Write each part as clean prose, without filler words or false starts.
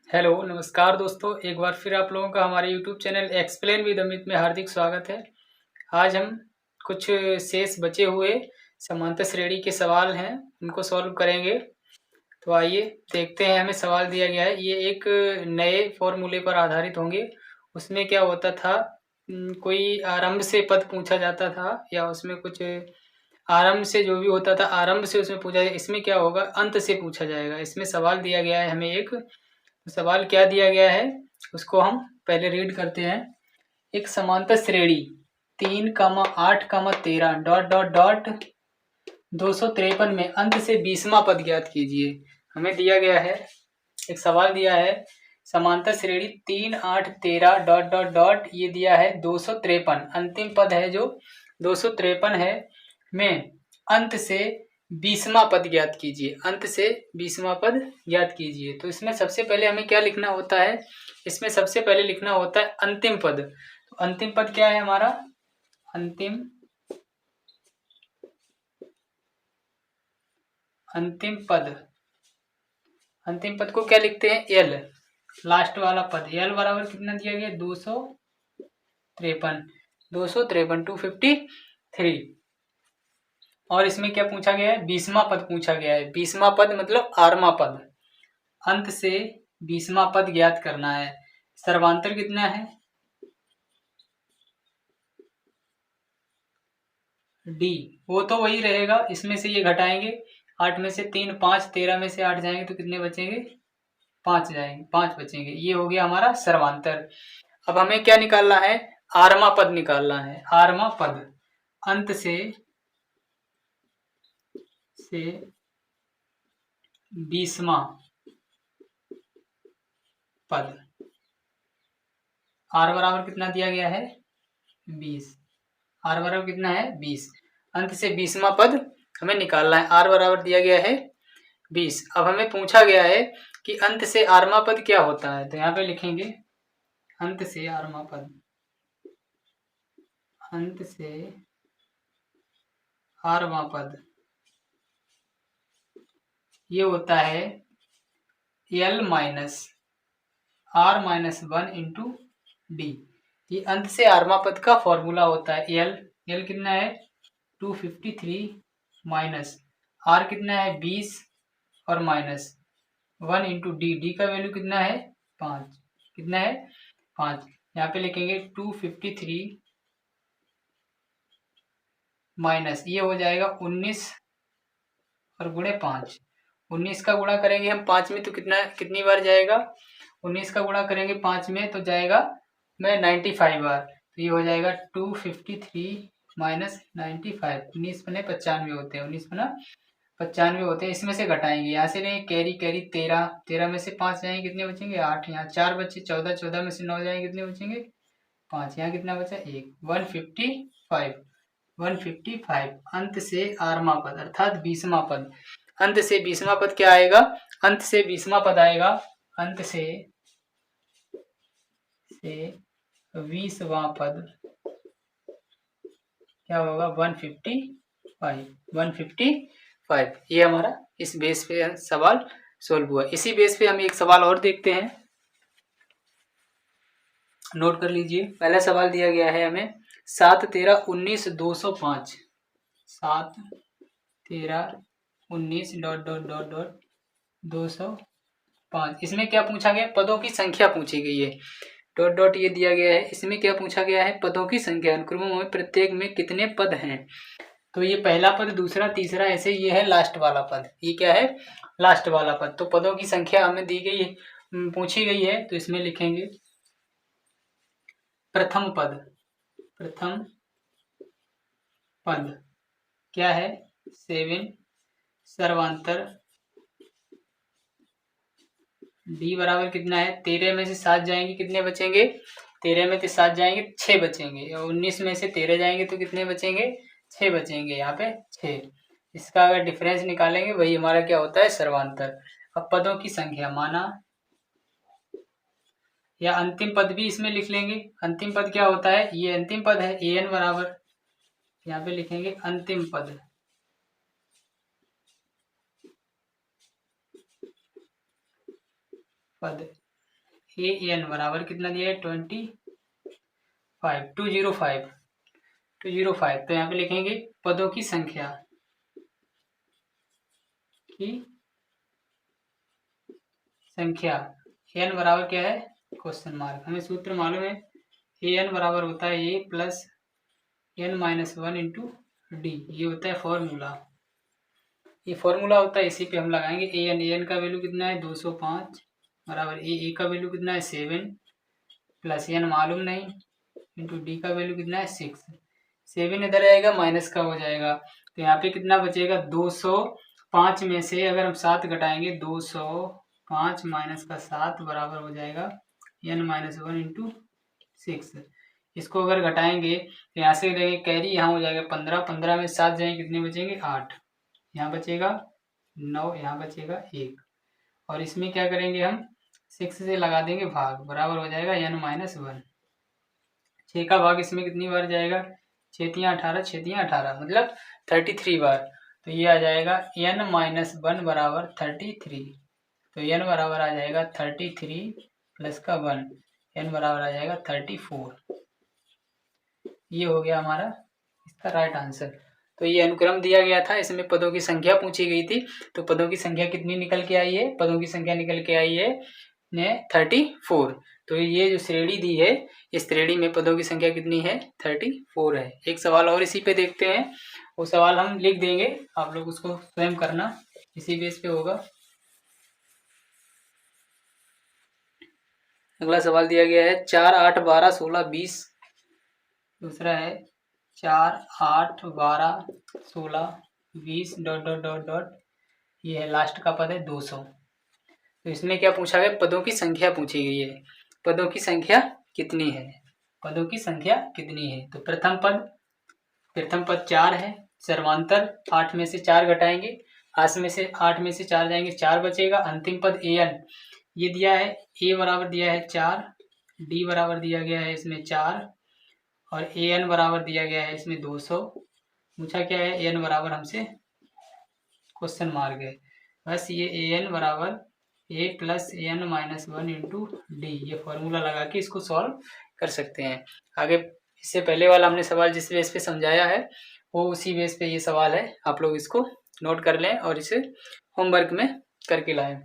Hello, नमस्कार दोस्तों। एक बार फिर आप लोगों का हमारे YouTube channel explain with Amit में हार्दिक स्वागत है। आज हम कुछ शेष बचे हुए समांतर श्रेणी के सवाल हैं, उनको सॉल्व करेंगे। तो आइए देखते हैं, हमें सवाल दिया गया है। ये एक नए फॉर्मूले पर आधारित होंगे। उसमें क्या होता था, कोई आरंभ से पद पूछा जाता था या उसमें कुछ आरंभ से जो भी होता था, आरंभ से उसमें पूछा जाए। इसमें क्या होगा, अंत से पूछा जाएगा। इसमें सवाल दिया गया है हमें एक, सवाल क्या दिया गया है उसको हम पहले रीड करते हैं। एक समांतर श्रेणी 3, 8, 13 डॉट डॉट डॉट 253 में अंत से 20वां पद ज्ञात कीजिए। हमें दिया गया है, एक सवाल दिया है, समांतर श्रेणी 3, 8, 13 डॉट डॉट डॉट ये दिया है 253, अंतिम पद है जो 253 है में अंत से 20वां पद ज्ञात कीजिए। अंत से 20वां पद ज्ञात कीजिए। तो इसमें सबसे पहले हमें क्या लिखना होता है, इसमें सबसे पहले लिखना होता है अंतिम पद। तो अंतिम पद क्या है हमारा, अंतिम पद। अंतिम पद को क्या लिखते हैं, एल, लास्ट वाला पद। एल बराबर कितना दिया गया, 253, 253 और इसमें क्या पूछा गया है, 20वां पद पूछा गया है। 20वां पद मतलब 8वां पद। अंत से 20वां पद ज्ञात करना है। सर्वांतर कितना है, डी, वो तो वही रहेगा। इसमें से ये घटाएंगे, 8 में से 3 5, 13 में से 8 जाएंगे तो कितने बचेंगे, 5 जाएंगे, 5 बचेंगे। ये हो गया हमारा सर्वांतर। अब हमें क्या निकालना है, आरवां पद निकालना है। आरवां पद अंत से 20वां पद। आर बराबर कितना दिया गया है, 20। आर बराबर कितना है, 20। अंत से 20वां पद हमें निकालना है। आर बराबर दिया गया है 20। अब हमें पूछा गया है कि अंत से आरवां पद क्या होता है। तो यहाँ पे लिखेंगे अंत से आरवां पद, अंत से आरवां पद ये होता है L minus R minus 1 into D. ये अंत से आरवां पद का फॉर्मूला होता है। एल कितना है, 253 माइनस आर कितना है, 20 और माइनस 1 इंटू डी का वैल्यू कितना है, 5। कितना है, 5। यहाँ पे लिखेंगे 253 माइनस ये हो जाएगा 19 और गुणे 5। 19 का गुणा करेंगे हम 5 में तो कितनी बार जाएगा, 19 का गुणा करेंगे 5 में तो जाएगा मैं 95 बार। तो ये हो जाएगा 253 माइनस 95। 19 बने 95 होते हैं, 19 बना 95 होते हैं। इसमें से घटाएंगे, यहाँ से नहीं, कैरी कैरी 13, 13 में से 5 जाएंगे कितने बचेंगे, 8। यहाँ 4 बचे, 14, 14 में से 9 जाएंगे कितने बचेंगे, 5। यहाँ कितना बचा, 1। 155, 155 अंत से आरवां पद अर्थात 20वां पद। अंत से 20वां पद क्या आएगा, अंत से 20वां पद आएगा, अंत से 20वां पद क्या होगा, 155, 155। ये हमारा इस बेस पे सवाल सोल्व हुआ। इसी बेस पे हम एक सवाल और देखते हैं, नोट कर लीजिए। पहला सवाल दिया गया है हमें 7, 13, 19, 205। 7, 13, 19 डॉट डॉट डॉट डॉट 205। इसमें क्या पूछा गया, पदों की संख्या पूछी गई है। डॉट डॉट ये दिया गया है, इसमें क्या पूछा गया है, पदों की संख्या। अनुक्रमों में प्रत्येक में कितने पद हैं। तो ये पहला पद, दूसरा, तीसरा, ऐसे ये है लास्ट वाला पद। ये क्या है, लास्ट वाला पद। तो पदों की संख्या हमें दी गई है, पूछी गई है। तो इसमें लिखेंगे प्रथम पद। प्रथम पद क्या है, 7। सर्वांतर डी बराबर कितना है, 13 में से 7 जाएंगे कितने बचेंगे, 13 में से 7 जाएंगे 6 बचेंगे। और 19 में से 13 जाएंगे तो कितने बचेंगे, 6 बचेंगे। यहाँ पे 6। इसका अगर डिफरेंस निकालेंगे वही हमारा क्या होता है, सर्वांतर। अब पदों की संख्या माना, या अंतिम पद भी इसमें लिख लेंगे। अंतिम पद क्या होता है, ये अंतिम पद है, an बराबर यहाँ पे लिखेंगे अंतिम पद। पद ए एन बराबर कितना दिया है 205 तो यहाँ पे लिखेंगे पदों की संख्या एन बराबर क्या है क्वेश्चन मार्क। हमें सूत्र मालूम है ए एन बराबर होता है A plus N minus 1 into D. ये होता है फॉर्मूला, ये फॉर्मूला होता है, इसी पे हम लगाएंगे ए एन का वैल्यू कितना है 205 बराबर ए का वैल्यू कितना है 7 प्लस एन मालूम नहीं इंटू डी का वैल्यू कितना है 6। 7 इधर आएगा माइनस का हो जाएगा, तो यहाँ पे कितना बचेगा 205 में से अगर हम 7 घटाएंगे 205 माइनस का 7 बराबर हो जाएगा एन माइनस 1 इंटू 6। इसको अगर घटाएंगे तो यहाँ से लेंगे कैरी, यहाँ हो जाएगा 15, 15 में 7 जाएंगे कितने बचेंगे 8, यहाँ बचेगा 9, यहाँ बचेगा 1 और इसमें क्या करेंगे हम 6 से लगा देंगे भाग, बराबर हो जाएगा एन माइनस 1। 6 का भाग इसमें कितनी बार जाएगा 6 तियाँ 18, 6 तियाँ 18 मतलब 33 बार, तो ये आ जाएगा एन माइनस 1 बराबर 33। तो एन बराबर आ जाएगा 33 प्लस का 1, एन बराबर आ जाएगा 34। ये हो गया हमारा इसका राइट आंसर। तो ये अनुक्रम दिया गया था, इसमें पदों की संख्या पूछी गई थी, तो पदों की संख्या कितनी निकल के आई है, पदों की संख्या निकल के आई है 34। तो ये जो श्रेणी दी है इस श्रेणी में पदों की संख्या कितनी है 34 है। एक सवाल और इसी पे देखते हैं, वो सवाल हम लिख देंगे, आप लोग उसको स्वयं करना, इसी बेस पे होगा। अगला सवाल दिया गया है 4, 8, 12, 16, 20। दूसरा है 4, 8, 12, 16, 20 ... ये है लास्ट का पद है 200। तो इसमें क्या पूछा गया पदों की संख्या पूछी गई है, पदों की संख्या कितनी है, पदों की संख्या कितनी है। तो प्रथम पद 4 है, सर्वांतर 8 में से 4 घटाएंगे, 8 में से 4 जाएंगे 4 बचेगा। अंतिम पद ए एन ये दिया है, ए बराबर दिया है 4, डी बराबर दिया गया है इसमें 4 और ए एन बराबर दिया गया है इसमें 200। पूछा क्या है ए एन बराबर हमसे क्वेश्चन मार्क है, बस ये ए एन बराबर A plus N minus 1 into D, ये फॉर्मूला लगा के इसको सॉल्व कर सकते हैं। आगे इससे पहले वाला हमने सवाल जिस बेस पे समझाया है वो उसी बेस पे ये सवाल है, आप लोग इसको नोट कर लें और इसे होमवर्क में करके लाएं।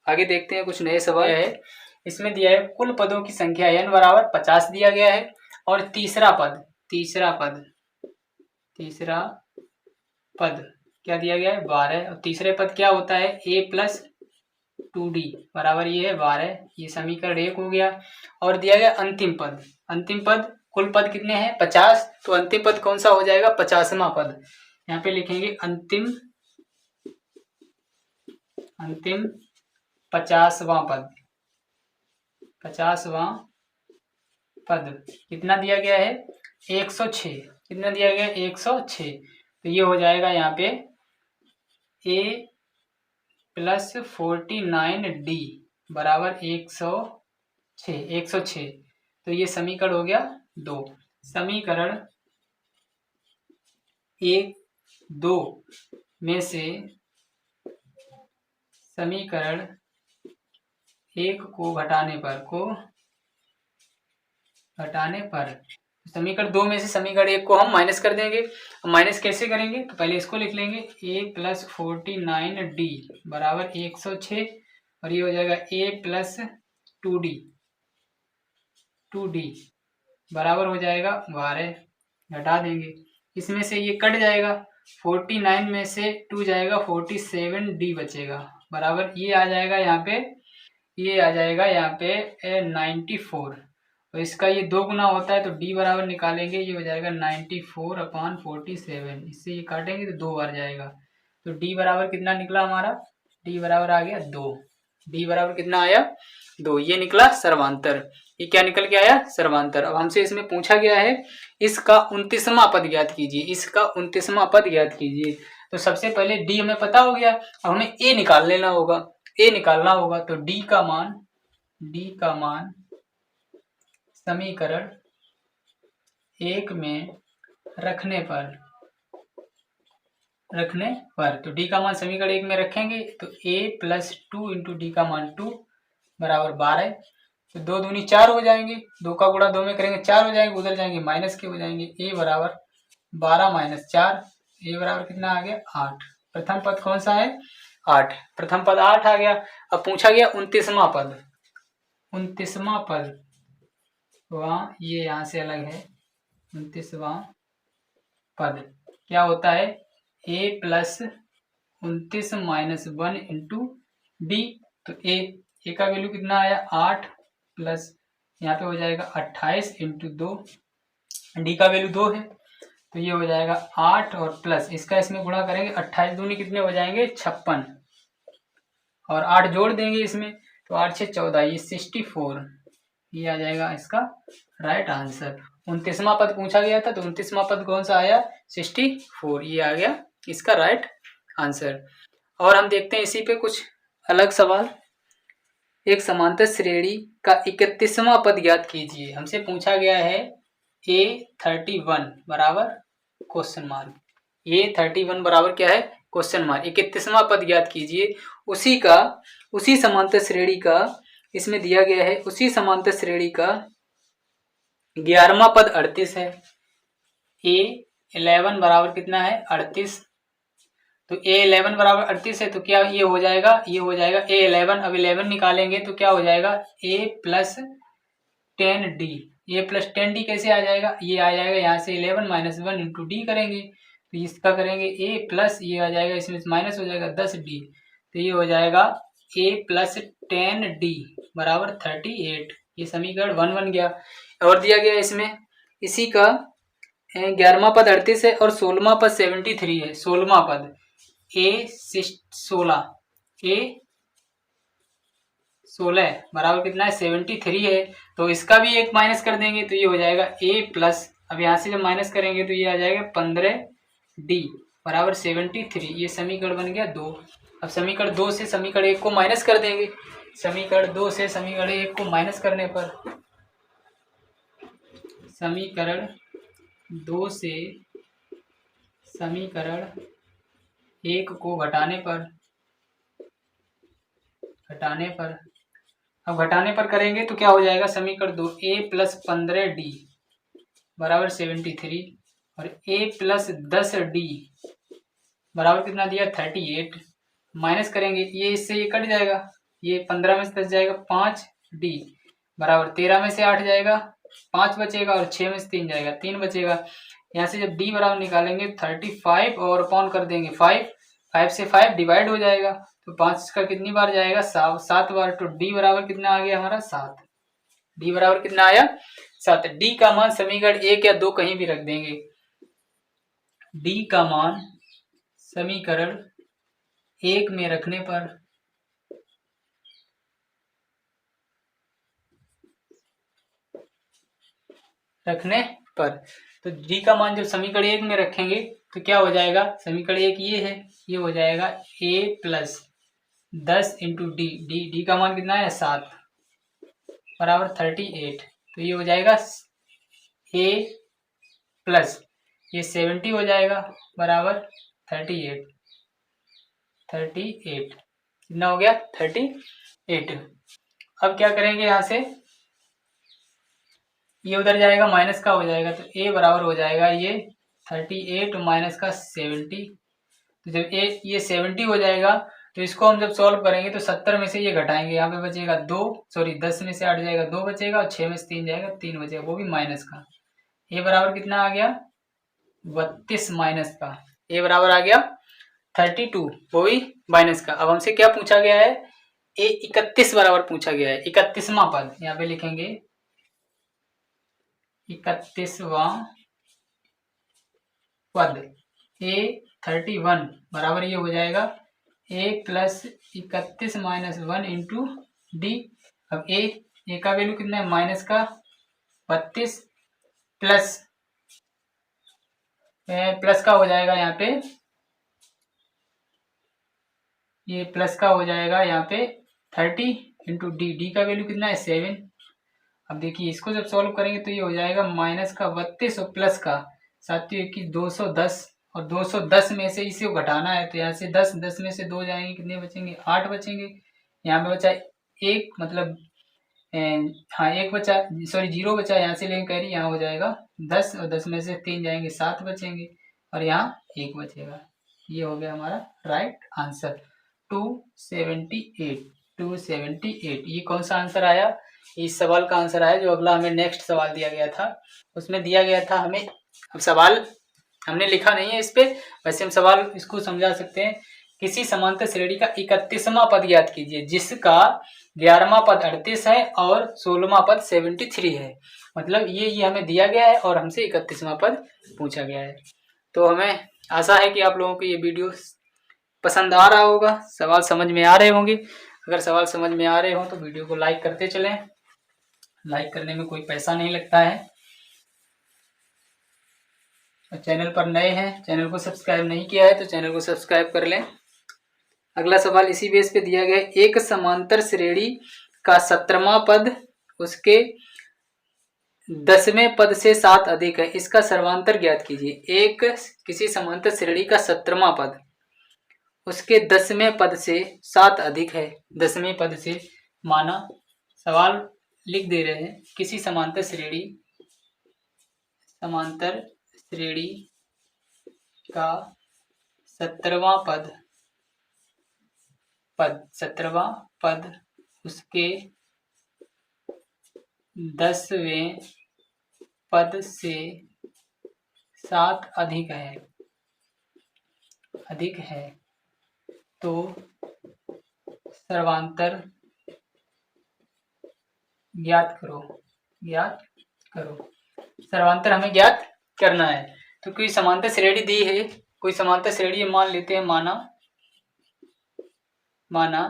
आगे देखते हैं कुछ नए सवाल है। इसमें दिया है कुल पदों की संख्या एन बराबर 50 दिया गया है और तीसरा पद क्या दिया गया है 12 और तीसरे पद क्या होता है a प्लस 2d बराबर ये है 12। ये समीकरण 1 हो गया और दिया गया अंतिम पद कुल पद कितने हैं 50, तो अंतिम पद कौन सा हो जाएगा 50वां पद। यहाँ पे लिखेंगे अंतिम 50वां पद कितना दिया गया है 106, कितना दिया गया 106। तो ये हो जाएगा यहाँ पे a प्लस 49d बराबर 106। तो ये समीकरण हो गया 2। समीकरण 1, 2 में से समीकरण 1 को घटाने पर समीकरण 2 में से समीकरण 1 को हम माइनस कर देंगे। माइनस कैसे करेंगे तो पहले इसको लिख लेंगे a प्लस 49d बराबर 106 और ये हो जाएगा a प्लस 2d बराबर हो जाएगा 12, घटा देंगे। इसमें से ये कट जाएगा, 49 में से 2 जाएगा 47d बचेगा बराबर ये आ जाएगा यहाँ पे 94। तो इसका ये 2 गुना होता है तो d बराबर निकालेंगे, ये हो जाएगा 94/47। इससे ये काटेंगे तो 2 बार जाएगा, तो d बराबर कितना निकला हमारा, d बराबर आ गया 2। d बराबर कितना आया 2, ये निकला सर्वांतर। ये क्या निकल के आया सर्वांतर। अब हमसे इसमें पूछा गया है इसका 29वां पद ज्ञात कीजिए। तो सबसे पहले d हमें पता हो गया, अब हमें a निकालना होगा। तो d का मान समीकरण 1 में रखने पर तो d का मान समीकरण 1 में रखेंगे तो a प्लस 2 इंटू डी का मान 2 बराबर 12। तो 2 दूनी 4 हो जाएंगे, 2 का गुणा 2 में करेंगे 4 हो जाएंगे, उधर जाएंगे माइनस के हो जाएंगे। a बराबर 12 माइनस 4, a बराबर कितना आ गया 8। प्रथम पद कौन सा है 8, प्रथम पद 8 आ गया। अब पूछा गया 29वां पद, 29वां पद वहाँ ये यहाँ से अलग है। 29वां पद क्या होता है a plus 29 minus 1 into D. तो a का वैल्यू कितना आया 8 प्लस यहाँ पे हो जाएगा 28 इंटू 2, डी का वैल्यू 2 है तो ये हो जाएगा 8 और प्लस इसका इसमें गुणा करेंगे 28 दूनी कितने हो जाएंगे 56 और 8 जोड़ देंगे इसमें तो 8 से 14 ये 64, ये आ जाएगा इसका राइट आंसर। 29वां पद पूछा गया था तो 29वां पद कौन सा आया 64, ये आ गया इसका राइट आंसर। और हम देखते हैं इसी पे कुछ अलग सवाल। एक समांतर श्रेणी का 31वां पद ज्ञात कीजिए। हमसे पूछा गया है A31 बराबर क्वेश्चन मार्क, A31 बराबर क्या है क्वेश्चन मार्क, 31वां पद ज्ञात कीजिए। उसी समांतर श्रेणी का इसमें दिया गया है, उसी समांतर श्रेणी का 11वां पद 38 है। A11 बराबर कितना है 38, तो A11 बराबर 38 है तो क्या ये हो जाएगा A11। अब 11 निकालेंगे तो क्या हो जाएगा A plus 10D, A plus 10D कैसे आ जाएगा, ये आ जाएगा यहाँ से 11 माइनस 1 इंटू डी करेंगे तो इसका करेंगे A प्लस ये आ जाएगा इसमें माइनस हो जाएगा 10D, तो ये हो जाएगा A प्लस 10D बराबर 38। ये समीकरण 1 बन गया। और दिया गया इसमें इसी का 11वां पद 38 है और 16वां पद 73 है। 16वां पद A16 बराबर कितना है 73 है तो इसका भी एक माइनस कर देंगे तो ये हो जाएगा A प्लस, अब यहाँ से जब माइनस करेंगे तो ये आ जाएगा 15D बराबर 73। ये समीकरण बन गया 2। अब समीकरण 2 से समीकरण 1 को माइनस कर देंगे। समीकरण 2 से समीकरण 1 को माइनस करने पर, समीकरण 2 से समीकरण 1 को घटाने पर अब घटाने पर करेंगे तो क्या हो जाएगा समीकरण 2 A प्लस 15D बराबर 73 और A प्लस 10D बराबर कितना दिया 38। माइनस करेंगे ये इससे ये कट जाएगा, ये 15 में से 10 जाएगा 5D बराबर 13 में से 8 जाएगा 5 बचेगा और 6 में से 3 जाएगा 3 बचेगा। यहाँ से जब D बराबर निकालेंगे 35 और अपॉन कर देंगे 5 से 5 डिवाइड हो जाएगा तो 5 का कितनी बार जाएगा 7 बार, तो D बराबर कितना आ गया हमारा 7। D बराबर कितना आया 7। D का मान समीकरण 1 या 2 कहीं भी रख देंगे। D का मान समीकरण 1 में रखने पर तो D का मान जब समीकरण 1 में रखेंगे तो क्या हो जाएगा समीकरण 1 ये है, ये हो जाएगा A प्लस 10 इंटू डी का मान कितना है 7 बराबर 38। तो ये हो जाएगा A प्लस ये 70 हो जाएगा बराबर 38 कितना हो गया 38। अब क्या करेंगे यहाँ से ये उधर जाएगा माइनस का हो जाएगा तो A बराबर हो जाएगा ये 38 माइनस का 70। तो जब ये 70 हो जाएगा तो इसको हम जब सॉल्व करेंगे तो 70 में से ये घटाएंगे, यहाँ पे बचेगा 10 में से 8 जाएगा 2 बचेगा और 6 में से 3 जाएगा 3 बचेगा, वो भी माइनस का। A बराबर कितना आ गया 32 माइनस का, A बराबर आ गया 32 वो भी माइनस का। अब हमसे क्या पूछा गया है A 31 बराबर पूछा गया है। 31वां पद यहाँ पे लिखेंगे 31वां पद A31 बराबर ये हो जाएगा A plus 31 minus 1 into D. अब A का वैल्यू कितना है माइनस का 32 प्लस का हो जाएगा यहाँ पे, ये प्लस का हो जाएगा यहाँ पे 30 इंटू डी का वैल्यू कितना है 7। अब देखिए इसको जब सॉल्व करेंगे तो ये हो जाएगा माइनस का 32 और प्लस का 210 और 210 में से इसे घटाना है तो यहाँ से 10 में से 2 जाएंगे कितने बचेंगे 8 बचेंगे। यहाँ पे बचा 1 मतलब हाँ 1 बचा, सॉरी 0 बचा, यहाँ से लेंगे कैरी, यहाँ हो जाएगा 10 और 10 में से 3 जाएंगे 7 बचेंगे और यहाँ 1 बचेगा। ये हो गया हमारा राइट आंसर 278। 278 ये कौन सा आंसर आया? इस सवाल का आंसर आया जो अगला हमें नेक्स्ट सवाल दिया गया था, उसमें दिया गया था हमें, अब सवाल हमने लिखा नहीं है इस पे, वैसे हम सवाल इसको समझा सकते हैं। किसी समांतर श्रेणी का 31वां पद ज्ञात कीजिए जिसका 11वां पद 38 है और 16वां पद 73 है। मतलब ये हमें दिया गया है और हमसे 31वां पद पूछा गया है। तो हमें आशा है कि आप लोगों को ये वीडियो पसंद आ रहा होगा, सवाल समझ में आ रहे होंगे। अगर सवाल समझ में आ रहे हो तो वीडियो को लाइक करते चलें, लाइक करने में कोई पैसा नहीं लगता है। चैनल पर नए हैं, चैनल को सब्सक्राइब नहीं किया है तो चैनल को सब्सक्राइब कर लें। अगला सवाल इसी बेस पे दिया गया है, एक समांतर श्रेणी का 17वां पद उसके 10वें पद से 7 अधिक है, इसका सर्वांतर ज्ञात कीजिए। एक किसी समांतर श्रेणी का 17वां पद उसके 10वें पद से 7 अधिक है। 10वें पद से, माना सवाल लिख दे रहे हैं, किसी समांतर श्रेणी का 17वां पद उसके 10वें पद से 7 अधिक है तो सर्वांतर ज्ञात करो। सर्वांतर हमें ज्ञात करना है। तो कोई समांतर श्रेणी दी है, कोई समांतर श्रेणी मान लेते हैं, माना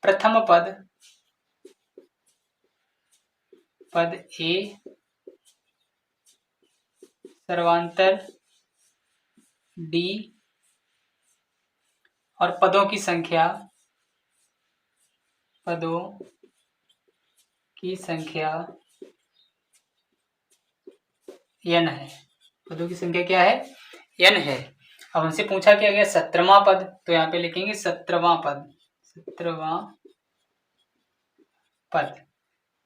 प्रथम पद ए सर्वांतर डी और पदों की संख्या n है। पदों की संख्या क्या है? n है। अब हमसे पूछा क्या गया? 17वां पद, तो यहाँ पे लिखेंगे 17वां पद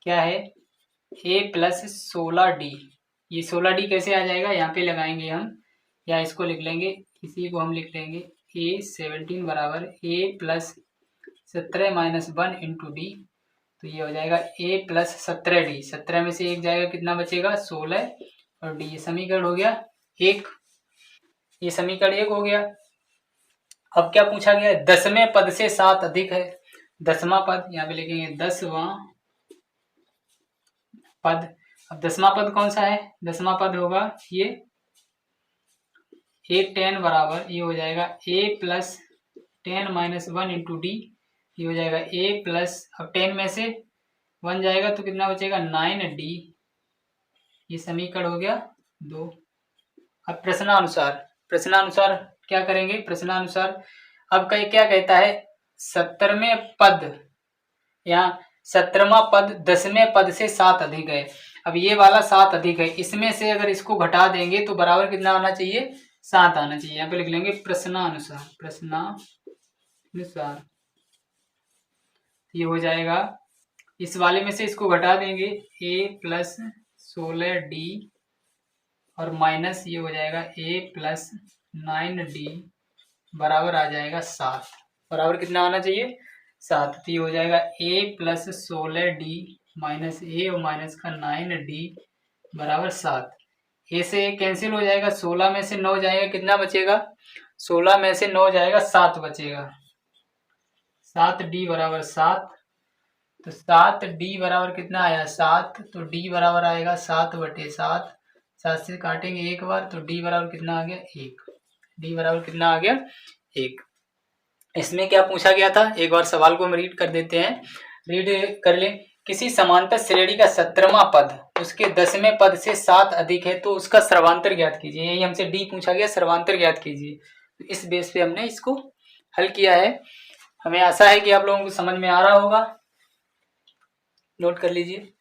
क्या है? a plus 16d। ये 16d कैसे आ जाएगा? यहाँ पे लगाएंगे हम, या इसको लिख लेंगे, इसी को हम लिख लेंगे a 17 बराबर a plus 17 minus 1 into D. तो ये हो जाएगा a प्लस 17d। 17 में से 1 जाएगा, कितना बचेगा? 16 और डी। ये समीकरण हो गया 1। ये समीकरण 1 हो गया। अब क्या पूछा गया? 10वें पद से 7 अधिक है। 10वां पद यहाँ पे लिखेंगे 10वां पद। अब 10वां पद कौन सा है? 10वां पद होगा ये a 10 बराबर, ये हो जाएगा a plus 10 minus 1 into D. ये हो जाएगा a प्लस, अब 10 में से 1 जाएगा तो कितना बचेगा? 9d। ये समीकरण हो गया 2। अब प्रश्नानुसार क्या करेंगे? प्रश्नानुसार अब क्या कहता है? 17वें पद, यहाँ 17वां पद 10वें पद से 7 अधिक है। अब ये वाला 7 अधिक है, इसमें से अगर इसको घटा देंगे तो बराबर कितना आना चाहिए? 7 आना चाहिए। यहाँ पे लिख लेंगे प्रश्नानुसार। ये हो जाएगा, इस वाले में से इसको घटा देंगे, a प्लस 16d और माइनस ये हो जाएगा a प्लस 9d बराबर आ जाएगा 7। बराबर कितना आना चाहिए? 7। तो ये हो जाएगा a plus 16d minus a और माइनस का 9d बराबर 7। a से कैंसिल हो जाएगा, 16 में से 9 जाएगा, कितना बचेगा? 16 में से 9 जाएगा, 7 बचेगा। 7d बराबर 7। तो 7d बराबर कितना आया? 7। तो d बराबर आएगा 7/7। 7 से काटेंगे एक बार तो d बराबर कितना आ गया? 1। d बराबर कितना आ गया? 1। इसमें क्या पूछा गया था? एक बार सवाल को हम रीड कर देते हैं, रीड कर लें। किसी समांतर श्रेणी का 17वां पद उसके 10वें पद से 7 अधिक है तो उसका सर्वांतर ज्ञात कीजिए। यही हमसे d पूछा गया, सर्वांतर ज्ञात कीजिए। तो इस बेस पे हमने इसको हल किया है। हमें आशा है कि आप लोगों को समझ में आ रहा होगा। नोट कर लीजिए।